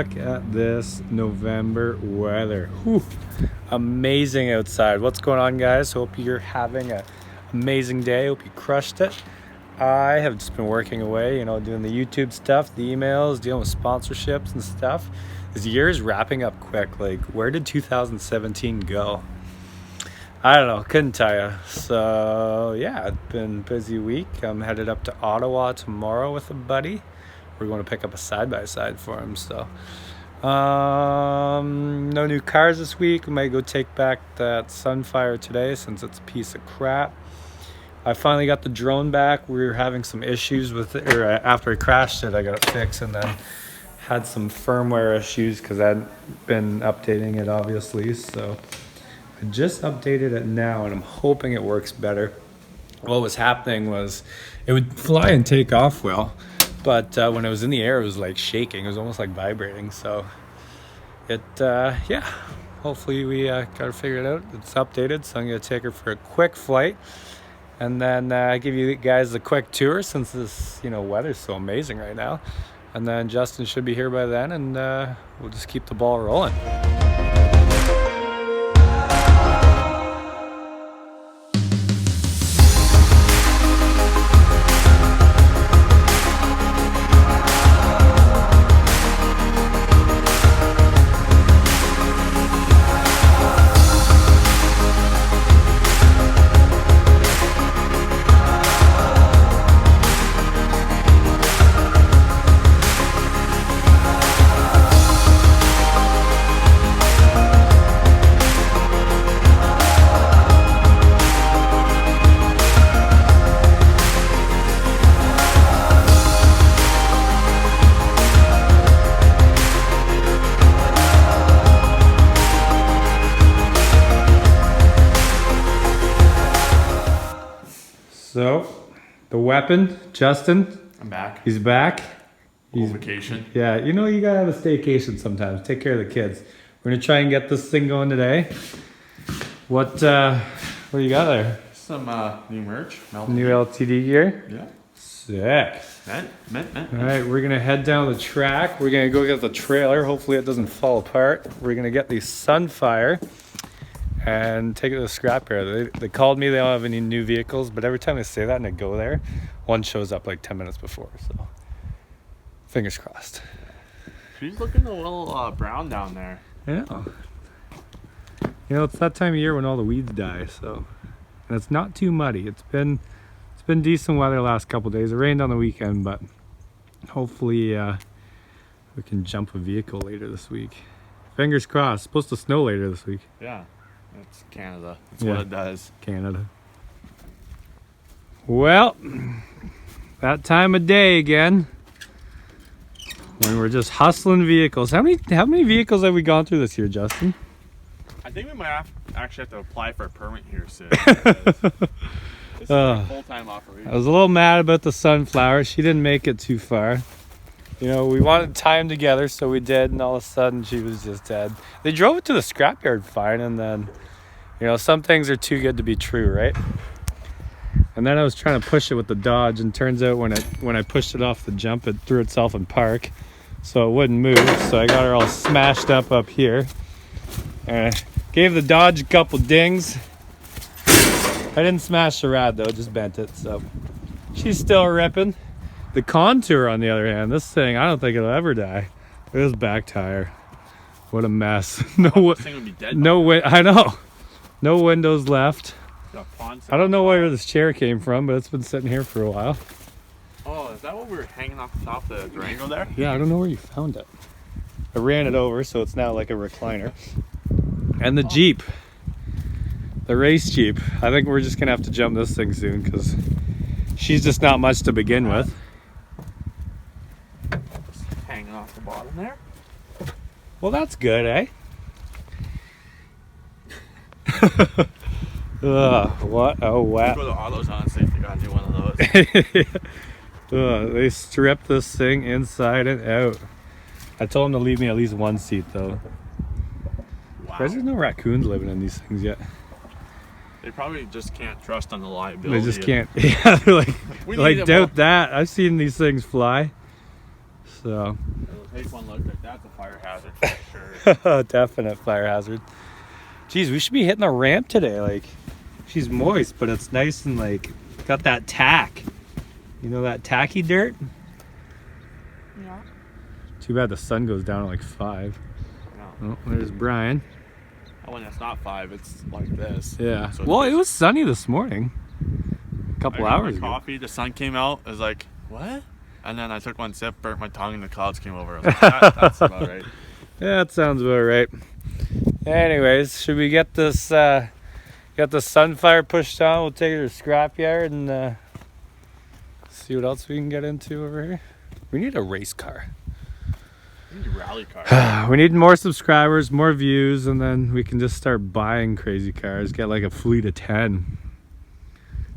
look at this November weather. Whew. Amazing outside. What's going on, guys? Hope you're having an amazing day. Hope you crushed it. I have just been working away, you know, doing the YouTube stuff, the emails, dealing with sponsorships and stuff. This year is wrapping up quick. Like, where did 2017 go? I don't know, couldn't tell you. So yeah, it's been a busy week. I'm headed up to Ottawa tomorrow with a buddy. We're going to pick up a side-by-side for him. So no new cars this week. We might go take back that Sunfire today since it's a piece of crap. I finally got the drone back. We were having some issues with it, or after I crashed it, I got it fixed, and then had some firmware issues because I hadn't been updating it, obviously. So I just updated it now, and I'm hoping it works better. What was happening was it would fly and take off well, but when it was in the air, it was like shaking. It was almost like vibrating. So yeah, hopefully we got to figure it out. It's updated, so I'm going to take her for a quick flight. And then give you guys a quick tour since this, weather's so amazing right now. And then Justin should be here by then, and we'll just keep the ball rolling. So, the weapon, Justin. I'm back. He's back. He's on vacation. Yeah, you gotta have a staycation sometimes. Take care of the kids. We're gonna try and get this thing going today. What do you got there? Some new merch. New LTD gear? Yeah. Sick. All right, we're gonna head down the track. We're gonna go get the trailer. Hopefully it doesn't fall apart. We're gonna get the Sunfire and take it to the scrapyard. They called me. They don't have any new vehicles, but every time I say that and I go there, one shows up like 10 minutes before. So fingers crossed. She's looking a little brown down there. I know. It's that time of year when all the weeds die. So, and it's not too muddy. It's been decent weather the last couple days. It rained on the weekend, but hopefully we can jump a vehicle later this week. Fingers crossed. It's supposed to snow later this week. Yeah. It's Canada. That's what it does. Canada. Well, that time of day again when we're just hustling vehicles. How many vehicles have we gone through this year, Justin? I think we might actually have to apply for a permit here soon. This is a full-time operation. I was a little mad about the Sunflower. She didn't make it too far. We wanted time together, so we did, and all of a sudden she was just dead. They drove it to the scrapyard fine, and then, some things are too good to be true, right? And then I was trying to push it with the Dodge, and turns out when I pushed it off the jump, it threw itself in park, so it wouldn't move. So I got her all smashed up here. And I gave the Dodge a couple dings. I didn't smash the rad though, just bent it, so she's still ripping. The Contour, on the other hand, this thing, I don't think it'll ever die. Look at this back tire. What a mess. This thing would be dead. I know. No windows left. I don't know where this chair came from, but it's been sitting here for a while. Oh, is that what we were hanging off the top of the Durango there? Yeah, I don't know where you found it. I ran it over, so it's now like a recliner. And the Jeep. The race Jeep. I think we're just going to have to jump this thing soon, because she's just not much to begin with. Hanging off the bottom there. Well, that's good, eh? What a wow. Go to AutoZone and see if they got a new one of those. They stripped this thing inside and out. I told them to leave me at least one seat, though. Wow. There's no raccoons living in these things yet. They probably just can't trust on the liability. They just can't. Yeah, they're like doubt that. I've seen these things fly. So Take one look, like that's a fire hazard for sure. Definite fire hazard. Geez, we should be hitting a ramp today. Like, she's moist, but it's nice and like got that tack. You know that tacky dirt? Yeah. Too bad the sun goes down at like 5. No. Oh, there's Brian. Oh, when it's not 5, it's like this. Yeah. So Well, it was sunny this morning. A couple I got hours my ago. coffee, the sun came out. I was like, what? And then I took one sip, burnt my tongue, and the clouds came over. I was like, that's about right. Yeah, that sounds about right. Anyways, should we get this got the Sunfire pushed on? We'll take it to the scrapyard and see what else we can get into over here. We need a race car. We need a rally car. We need more subscribers, more views, and then we can just start buying crazy cars. Get like a fleet of 10.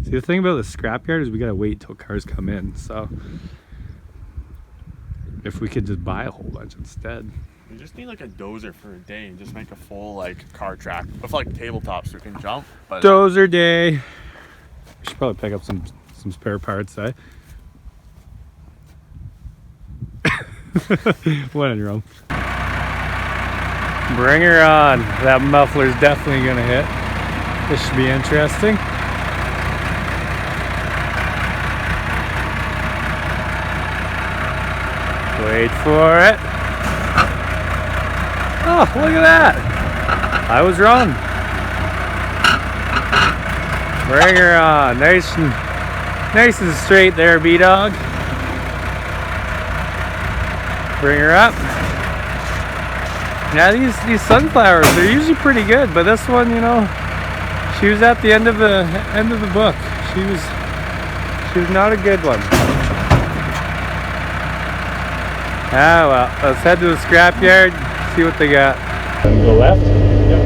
See, the thing about the scrapyard is we gotta wait till cars come in. So if we could just buy a whole bunch instead. We just need like a dozer for a day and just make a full like car track with like tabletops so we can jump. But Dozer day. We should probably pick up some spare parts, eh? When in Rome. Bring her on. That muffler's definitely gonna hit. This should be interesting. Wait for it. Oh, look at that. I was wrong. Bring her on. Nice and straight there, B-Dog. Bring her up. Yeah, these sunflowers, they're usually pretty good, but this one, you know, she was at the end of the book. She was not a good one. Ah well, let's head to the scrapyard, see what they got. Go left? Yep.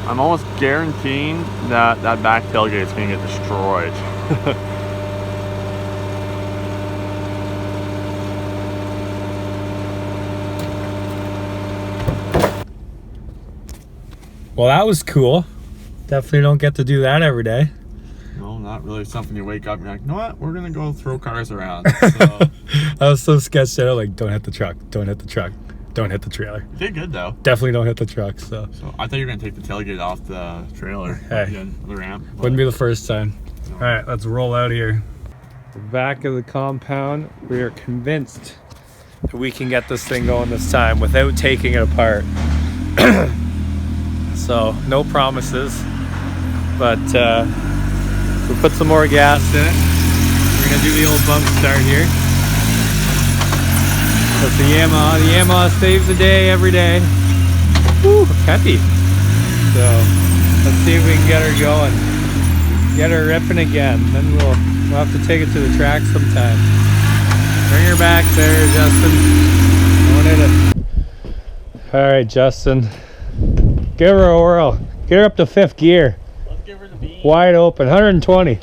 I'm almost guaranteeing that that back tailgate is going to get destroyed. Well, that was cool. Definitely don't get to do that every day. No, not really something you wake up and you're like, you know what, we're going to go throw cars around. So, I was so sketched out, like, don't hit the truck, don't hit the truck, don't hit the trailer. you did good though. Definitely don't hit the truck, so. So I thought you were going to take the tailgate off the trailer. Hey. The ramp. But Wouldn't be the first time. No. All right, let's roll out here. We're back of the compound. We are convinced that we can get this thing going this time without taking it apart. So, no promises, but we'll put some more gas in it. We're gonna do the old bump start here. That's the Yamaha. The Yamaha saves the day every day. Woo, peppy. So, let's see if we can get her going. Get her ripping again. Then we'll have to take it to the track sometime. Bring her back there, Justin. All right, Justin. Give her a whirl. Get her up to 5th gear. Let's give her the beam. Wide open, 120.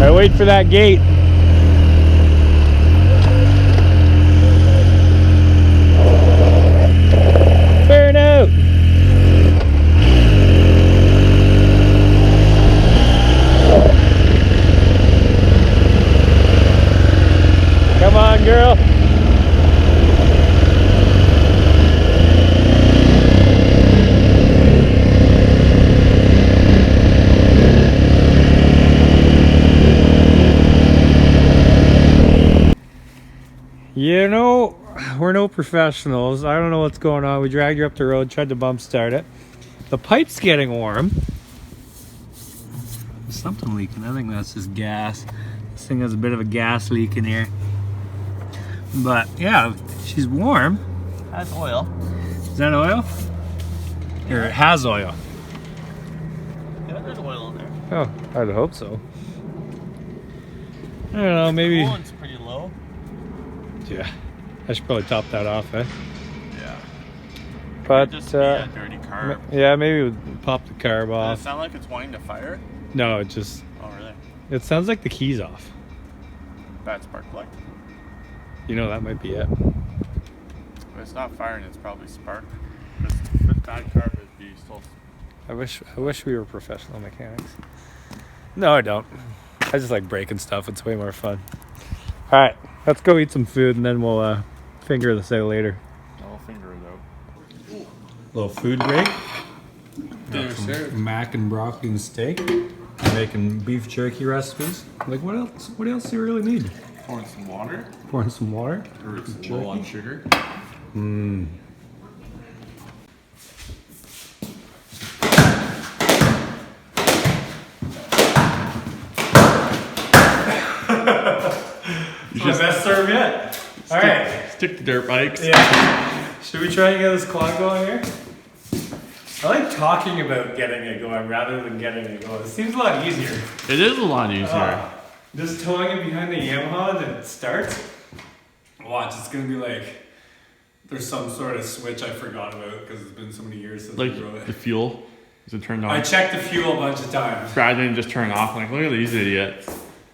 I wait for that gate. Burn out. Come on, girl. You know, we're no professionals. I don't know what's going on. We dragged her up the road, tried to bump start it. The pipe's getting warm. There's something leaking. I think that's just gas. This thing has a bit of a gas leak in here. But yeah, she's warm. That's oil. Is that oil? Or it has oil? Yeah, there's oil in there. Oh, I'd hope so. I don't know, maybe. Coolant's pretty low. Yeah. I should probably top that off, eh? Yeah. But Just be a dirty carb. yeah, maybe we'll pop the carb Does off. it sound like it's wanting to fire? No, it just, Oh, really? it sounds like the key's off. Bad spark plug. You know, that might be it. If it's not firing, it's probably spark. Because with bad carb, it'd be still. I wish we were professional mechanics. No, I don't. I just like breaking stuff. It's way more fun. All right, let's go eat some food and then we'll figure this out later. I'll finger it out. Little food break. Dinner served. Mac and broccoli and steak. I'm making beef jerky recipes. Like what else? What else do you really need? Pouring some water. Pouring some water. Or it's low on sugar. Mmm. You just Best serve yet. All right. stick to dirt bikes. Yeah. Should we try and get this quad going here? I like talking about getting it going rather than getting it going. It seems a lot easier. It is a lot easier. Just towing it behind the Yamaha and then it starts. Watch, it's gonna be like there's some sort of switch I forgot about because it's been so many years since Like I drove it. the fuel, is it turned on? I checked the fuel a bunch of times. Rather than just turn off. Like, look at these idiots.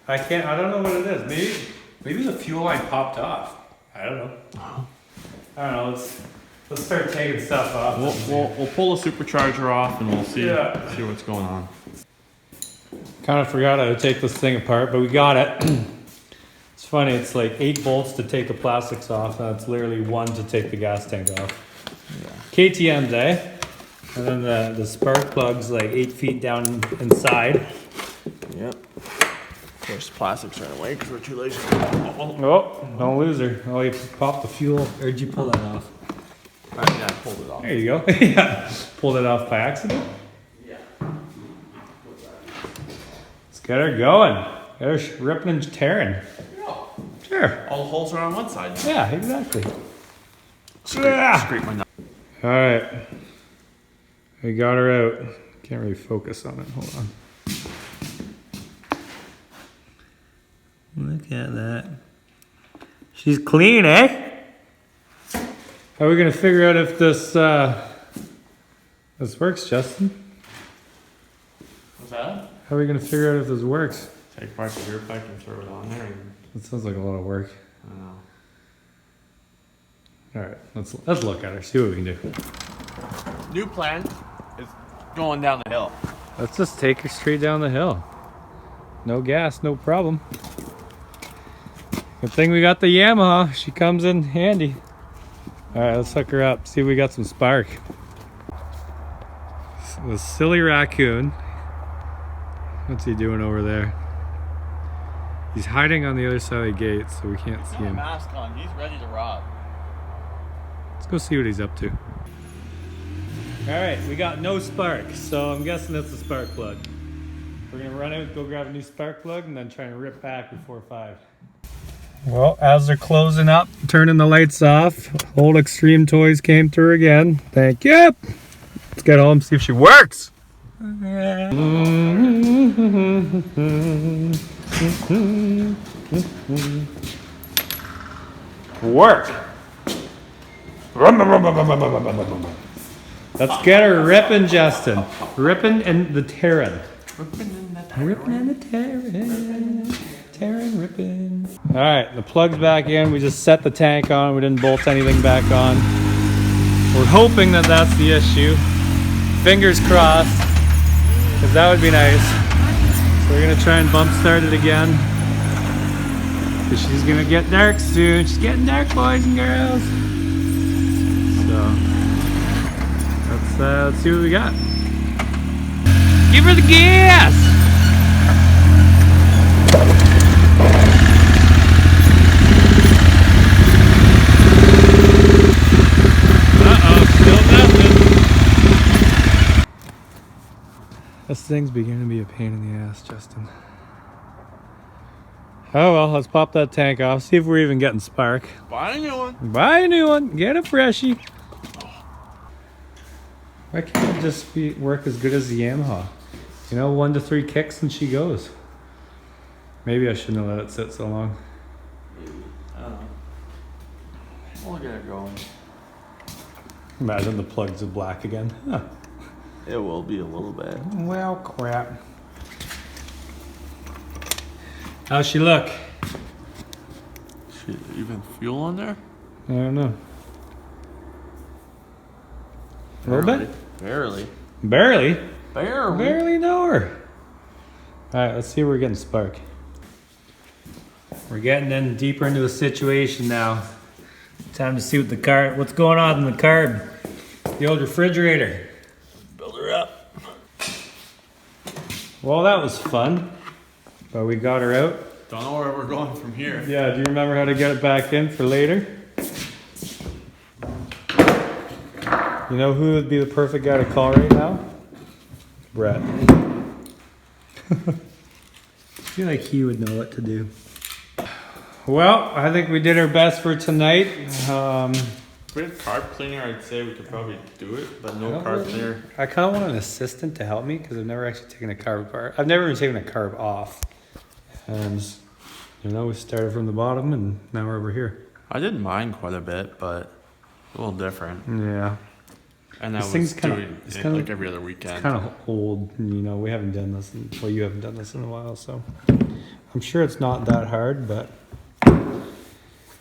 I don't know what it is. Maybe the fuel line popped off. I don't know. I don't know. Let's start taking stuff off. We'll pull the supercharger off and we'll see Yeah. see what's going on. Kind of forgot how to take this thing apart, but we got it. It's funny. It's like 8 bolts to take the plastics off, and it's literally 1 to take the gas tank off. Yeah. KTM's, eh? And then the spark plug's like 8 feet down inside. Yep. Of course, plastics are in the way because we're too lazy. Oh, don't lose her. Oh, you popped the fuel. Or did you pull that off? Yeah, I pulled it off. There you go. Yeah. Pulled it off by accident? Yeah. Let's get her going. There's ripping and tearing. Sure. All the holes are on one side. Yeah, exactly. Scrape my nut. All right. We got her out. Can't really focus on it. Hold on. Look at that. She's clean, eh? How are we gonna figure out if this works, Justin? What's that? How are we gonna figure out if this works? Take apart the rear bike and throw it on there. And, That sounds like a lot of work. I don't know. All right, let's look at her. See what we can do. New plan is going down the hill. Let's just take her straight down the hill. No gas, no problem. Good thing we got the Yamaha. She comes in handy. All right, let's hook her up. See if we got some spark. The silly raccoon. What's he doing over there? He's hiding on the other side of the gate, so we can't see Got a him. mask on. He's ready to rob. Let's go see what he's up to. All right, we got no spark, so I'm guessing that's the spark plug. We're gonna run out, go grab a new spark plug, and then try and rip back before 5. Well, as they're closing up, turning the lights off, old Extreme Toys came through again. Thank you. Let's get home, see if she works. Work. Let's get her ripping, Justin. Ripping and the tearing. Ripping and the tearing. Tearing, ripping. All right, the plug's back in. We just set the tank on. We didn't bolt anything back on. We're hoping that that's the issue. Fingers crossed, because that would be nice. So we're gonna try and bump start it again. Because she's gonna get dark soon. She's getting dark, boys and girls. So let's see what we got. Give her the gas! Still nothing. This thing's beginning to be a pain in the ass, Justin. Oh well, let's pop that tank off, see if we're even getting spark. Buy a new one. Buy a new one, get a freshie. Why can't it just work as good as the Yamaha? You know, 1 to 3 kicks and she goes. Maybe I shouldn't have let it sit so long. I don't know. We'll get it going. Imagine the plugs are black again. Huh. It will be a little bit. Well, crap. How's she look? Shit, even fuel on there? I don't know. A little bit? Barely. Barely? Barely. Barely know her. Alright, let's see if we're getting spark. We're getting in deeper into the situation now. Time to see what what's going on in the carb. The old refrigerator. Build her up. Well, that was fun. But we got her out. Don't know where we're going from here. Yeah, do you remember how to get it back in for later? You know who would be the perfect guy to call right now? Brett. I feel like he would know what to do. Well, I think we did our best for tonight. If we had carb cleaner, I'd say we could probably do it, but no carb cleaner. I kind of want an assistant to help me because I've never actually taken a carb apart. I've never even taken a carb off. And, you know, we started from the bottom and now we're over here. I did mine quite a bit, but a little different. Yeah. And that This was thing's kinda- doing it's it kinda- like every other weekend. It's kind of old, you know, we haven't done this, well, you haven't done this in a while, so I'm sure it's not that hard, but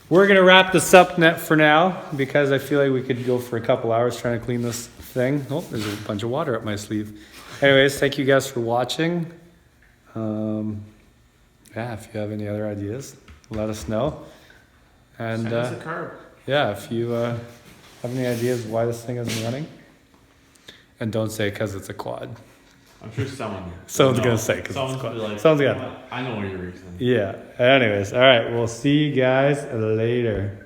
we're going to wrap this up for now because I feel like we could go for a couple hours trying to clean this thing. Oh, there's a bunch of water up my sleeve. Anyways, thank you guys for watching. Yeah, if you have any other ideas, let us know. And Send us a carb. yeah, if you have any ideas why this thing isn't running, and don't say because it's a quad. I'm sure someone's gonna say because it's a quad. Like, Someone's gonna. I know what your reason. Yeah. Anyways, all right. We'll see you guys later.